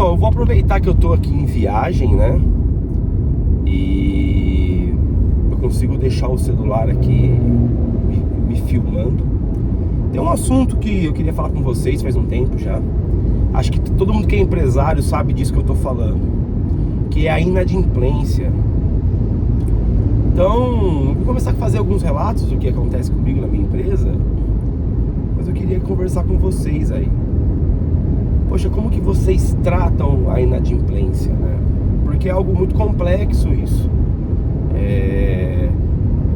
pessoal, eu vou aproveitar que eu tô aqui em viagem, né? E eu consigo deixar o celular aqui me filmando. Tem um assunto que eu queria falar com vocês faz um tempo já. Acho que todo mundo que é empresário sabe disso que eu tô falando, que é a inadimplência. Então, eu vou começar a fazer alguns relatos do que acontece comigo na minha empresa, mas eu queria conversar com vocês aí. Poxa, como que vocês tratam a inadimplência, né? Porque é algo muito complexo isso.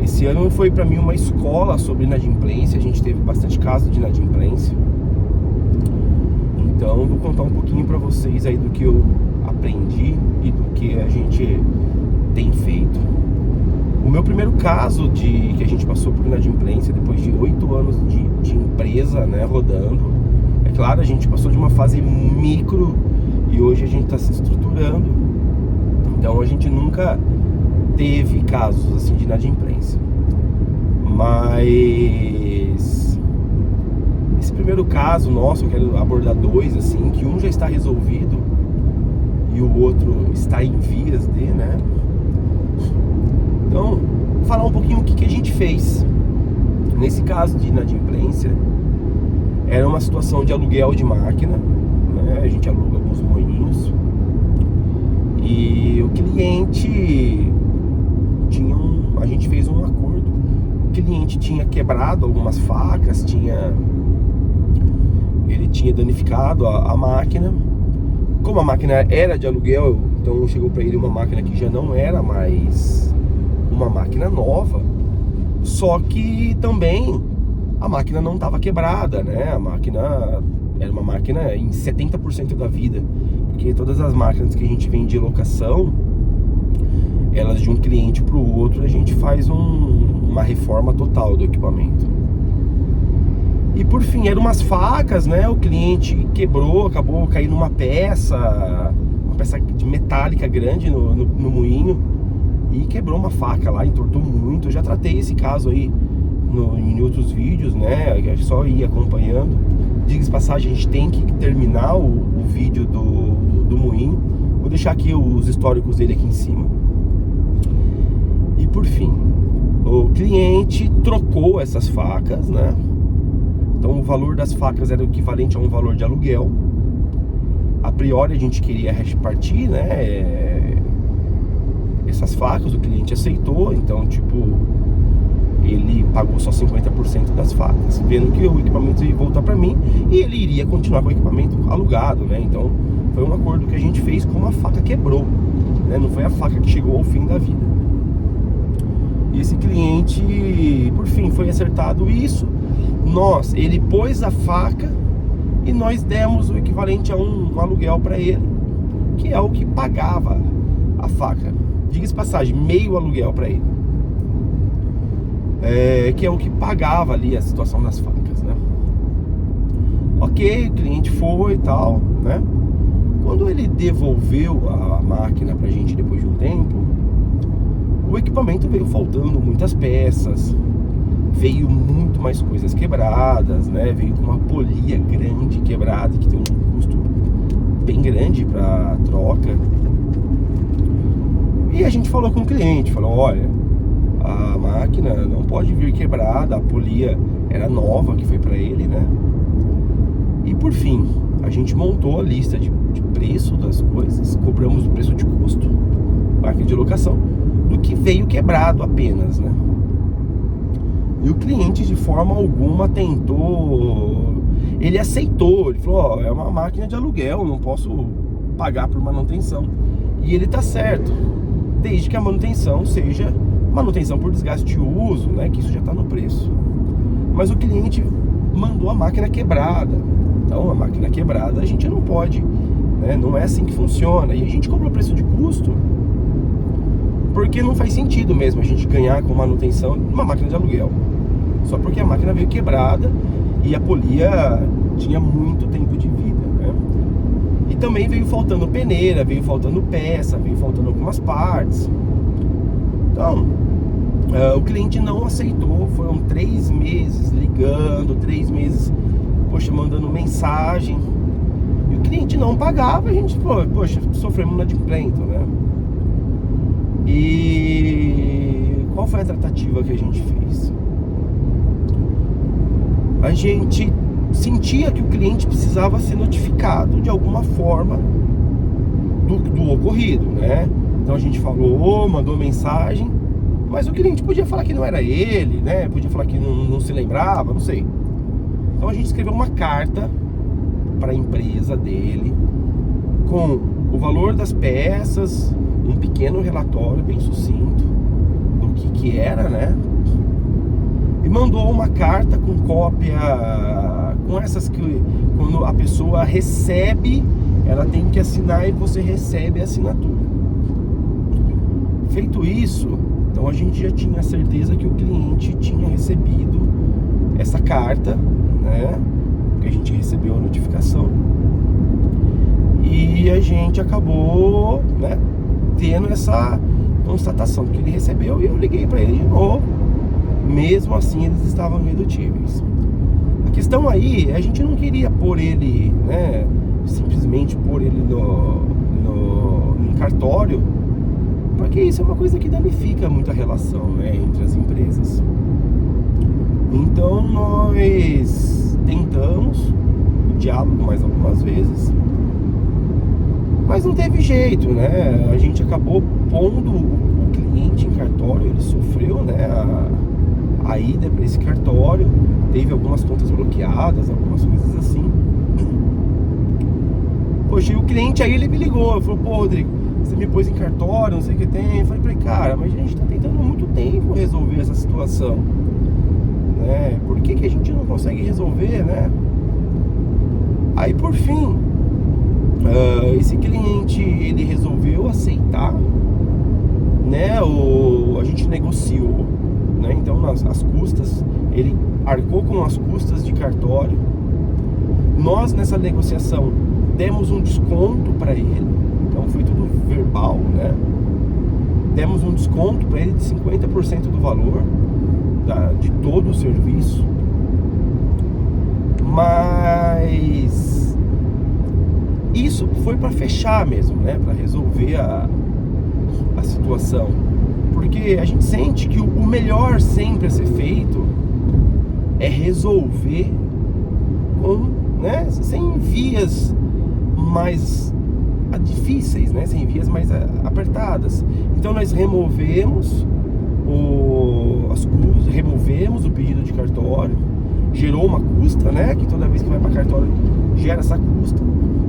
Esse ano foi para mim uma escola sobre inadimplência. A gente teve bastante casos de inadimplência. Então eu vou contar um pouquinho para vocês aí do que eu aprendi e do que a gente tem feito. O meu primeiro caso que a gente passou por inadimplência depois de 8 anos de empresa, né, rodando. É claro, a gente passou de uma fase micro e hoje a gente está se estruturando. Então a gente nunca teve casos assim de inadimplência. Mas esse primeiro caso nosso, eu quero abordar dois assim, que um já está resolvido e o outro está em vias de, né? Então, vou falar um pouquinho o que a gente fez. Nesse caso de inadimplência, era uma situação de aluguel de máquina, né? A gente aluga alguns moinhos e o cliente a gente fez um acordo. O cliente tinha quebrado algumas facas, ele tinha danificado a máquina. Como a máquina era de aluguel, então chegou para ele uma máquina que já não era mais uma máquina nova, só que também a máquina não estava quebrada, né? A máquina era uma máquina em 70% da vida, porque todas as máquinas que a gente vende de locação, elas de um cliente para o outro, a gente faz uma reforma total do equipamento. E por fim, eram umas facas, né? O cliente quebrou, acabou caindo uma peça de metálica grande no moinho e quebrou uma faca lá, entortou muito. Eu já tratei esse caso aí em outros vídeos, né? É só ir acompanhando. Diga-se passagem, a gente tem que terminar o vídeo do moinho. Vou deixar aqui os históricos dele aqui em cima. E por fim, o cliente trocou essas facas, né? Então o valor das facas era o equivalente a um valor de aluguel. A priori a gente queria repartir, né? Essas facas, o cliente aceitou. Então, tipo, ele pagou só 50% das facas, vendo que o equipamento ia voltar para mim e ele iria continuar com o equipamento alugado, né? Então foi um acordo que a gente fez como a faca quebrou, né? Não foi a faca que chegou ao fim da vida. E esse cliente, por fim, foi acertado isso. Ele pôs a faca e nós demos o equivalente a um aluguel para ele, que é o que pagava a faca. Diga-se passagem, meio aluguel para ele. Que é o que pagava ali a situação das facas, né? Ok, o cliente foi e tal, né? Quando ele devolveu a máquina pra gente depois de um tempo, o equipamento veio faltando muitas peças, veio muito mais coisas quebradas, né? Veio com uma polia grande quebrada, que tem um custo bem grande para troca. E a gente falou com o cliente, falou, olha, a máquina não pode vir quebrada, a polia era nova, que foi para ele, né? E por fim, a gente montou a lista de preço das coisas, cobramos o preço de custo, máquina de locação, do que veio quebrado apenas, né? E o cliente de forma alguma ele aceitou, ele falou, é uma máquina de aluguel, não posso pagar por manutenção. E ele tá certo, desde que a manutenção seja manutenção por desgaste de uso, né, que isso já está no preço. Mas o cliente mandou a máquina quebrada. Então a máquina quebrada a gente não pode, né, não é assim que funciona. E a gente cobra o preço de custo porque não faz sentido mesmo a gente ganhar com manutenção de uma máquina de aluguel, só porque a máquina veio quebrada e a polia tinha muito tempo de vida, né? E também veio faltando peneira, veio faltando peça, veio faltando algumas partes. Então o cliente não aceitou. Foram 3 meses ligando, 3 meses, poxa, mandando mensagem. E o cliente não pagava, a gente falou, poxa, sofremos um inadimplento, né? E qual foi a tratativa que a gente fez? A gente sentia que o cliente precisava ser notificado de alguma forma do ocorrido, né? Então a gente falou, mandou mensagem, mas o cliente podia falar que não era ele, né? Podia falar que não se lembrava, não sei. Então a gente escreveu uma carta para a empresa dele com o valor das peças, um pequeno relatório bem sucinto do que era, né? E mandou uma carta com cópia, com essas que quando a pessoa recebe, ela tem que assinar e você recebe a assinatura. Feito isso, então a gente já tinha certeza que o cliente tinha recebido essa carta, né? Porque a gente recebeu a notificação. E a gente acabou, né, tendo essa constatação que ele recebeu, e eu liguei para ele de novo. Mesmo assim, eles estavam irredutíveis. A questão aí, a gente não queria pôr ele, né, simplesmente pôr ele no cartório, porque isso é uma coisa que danifica muito a relação, né, entre as empresas. Então nós tentamos o diálogo mais algumas vezes, mas não teve jeito, né? A gente acabou pondo o cliente em cartório, ele sofreu, né, a ida para esse cartório, teve algumas contas bloqueadas, algumas coisas assim. Poxa, e o cliente aí, ele me ligou, falou, pô, Rodrigo, você me pôs em cartório, não sei o que tem. Eu falei, cara, mas a gente tá tentando há muito tempo resolver essa situação, né? Por que a gente não consegue resolver, né? Aí, por fim, esse cliente, ele resolveu aceitar, né? A gente negociou, né? Então, as custas, ele arcou com as custas de cartório. Nós, nessa negociação, demos um desconto para ele. Então foi tudo verbal, né? Demos um desconto para ele de 50% do valor de todo o serviço. Mas isso foi para fechar mesmo, né? Para resolver a situação. Porque a gente sente que o melhor sempre a ser feito é resolver com, né, sem vias mais difíceis, né? Sem vias mais apertadas. Então nós removemos as custas, removemos o pedido de cartório, gerou uma custa, né? Que toda vez que vai para cartório gera essa custa.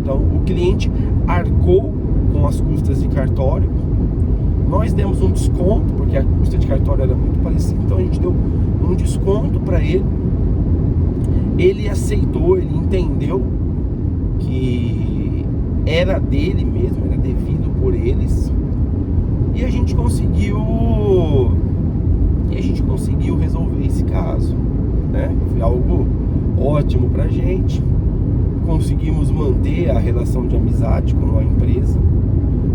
Então o cliente arcou com as custas de cartório. Nós demos um desconto, porque a custa de cartório era muito parecida, então a gente deu um desconto para ele. Ele aceitou, ele entendeu que era dele mesmo, era devido por eles. E a gente conseguiu resolver esse caso, né? Foi algo ótimo pra gente. Conseguimos manter a relação de amizade com a empresa.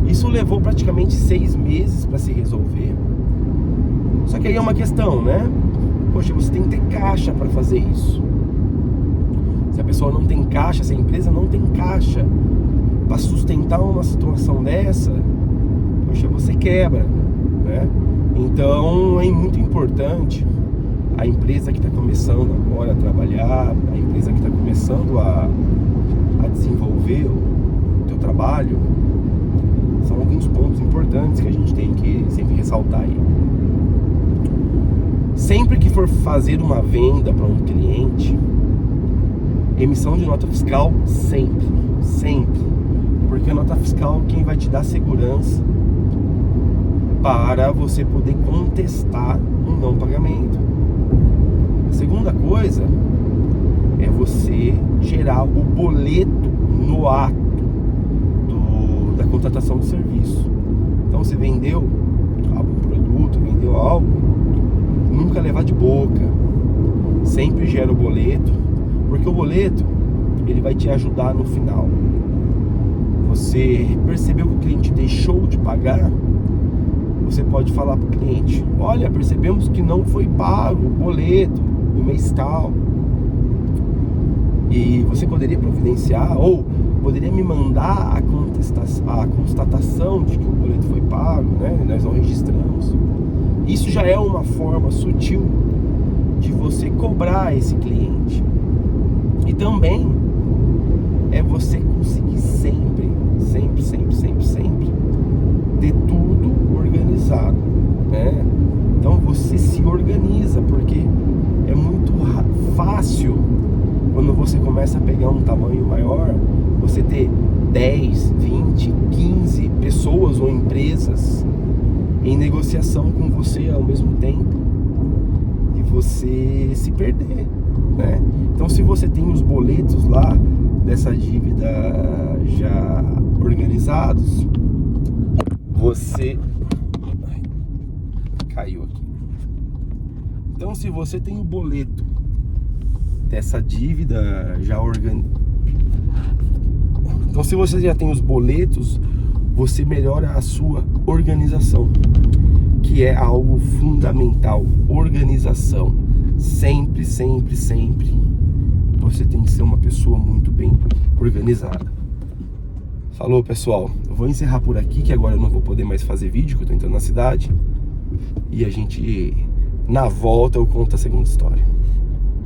Isso levou praticamente 6 meses para se resolver. Só que aí é uma questão, né? Poxa, você tem que ter caixa para fazer isso. Se a pessoa não tem caixa, se a empresa não tem caixa para sustentar uma situação dessa, poxa, você quebra, né? Então é muito importante a empresa que está começando agora a trabalhar, a empresa que está começando a desenvolver o teu trabalho. São alguns pontos importantes que a gente tem que sempre ressaltar aí. Sempre que for fazer uma venda para um cliente, emissão de nota fiscal, sempre. Porque a nota fiscal é quem vai te dar segurança para você poder contestar um não pagamento. A segunda coisa é você gerar o boleto no ato da contratação do serviço. Então, você vendeu algum produto, vendeu algo, nunca levar de boca. Sempre gera o boleto, porque o boleto, ele vai te ajudar no final. Você percebeu que o cliente deixou de pagar, você pode falar para o cliente: olha, percebemos que não foi pago o boleto do mês tal, e você poderia providenciar, ou poderia me mandar a constatação de que o boleto foi pago, né? Nós não registramos. Isso já é uma forma sutil de você cobrar esse cliente. E também é você conseguir sempre ter tudo organizado, né? Então você se organiza, porque é muito fácil quando você começa a pegar um tamanho maior, você ter 10, 20, 15 pessoas ou empresas em negociação com você ao mesmo tempo e você se perder, né? Então se você tem os boletos lá dessa dívida já organizados, você caiu aqui. Então se você tem o boleto dessa dívida já Então se você já tem os boletos, você melhora a sua organização, que é algo fundamental. Organização. Sempre você tem que ser uma pessoa muito bem organizada. Falou, pessoal, eu vou encerrar por aqui, que agora eu não vou poder mais fazer vídeo, que eu tô entrando na cidade. E a gente, na volta, eu conto a segunda história.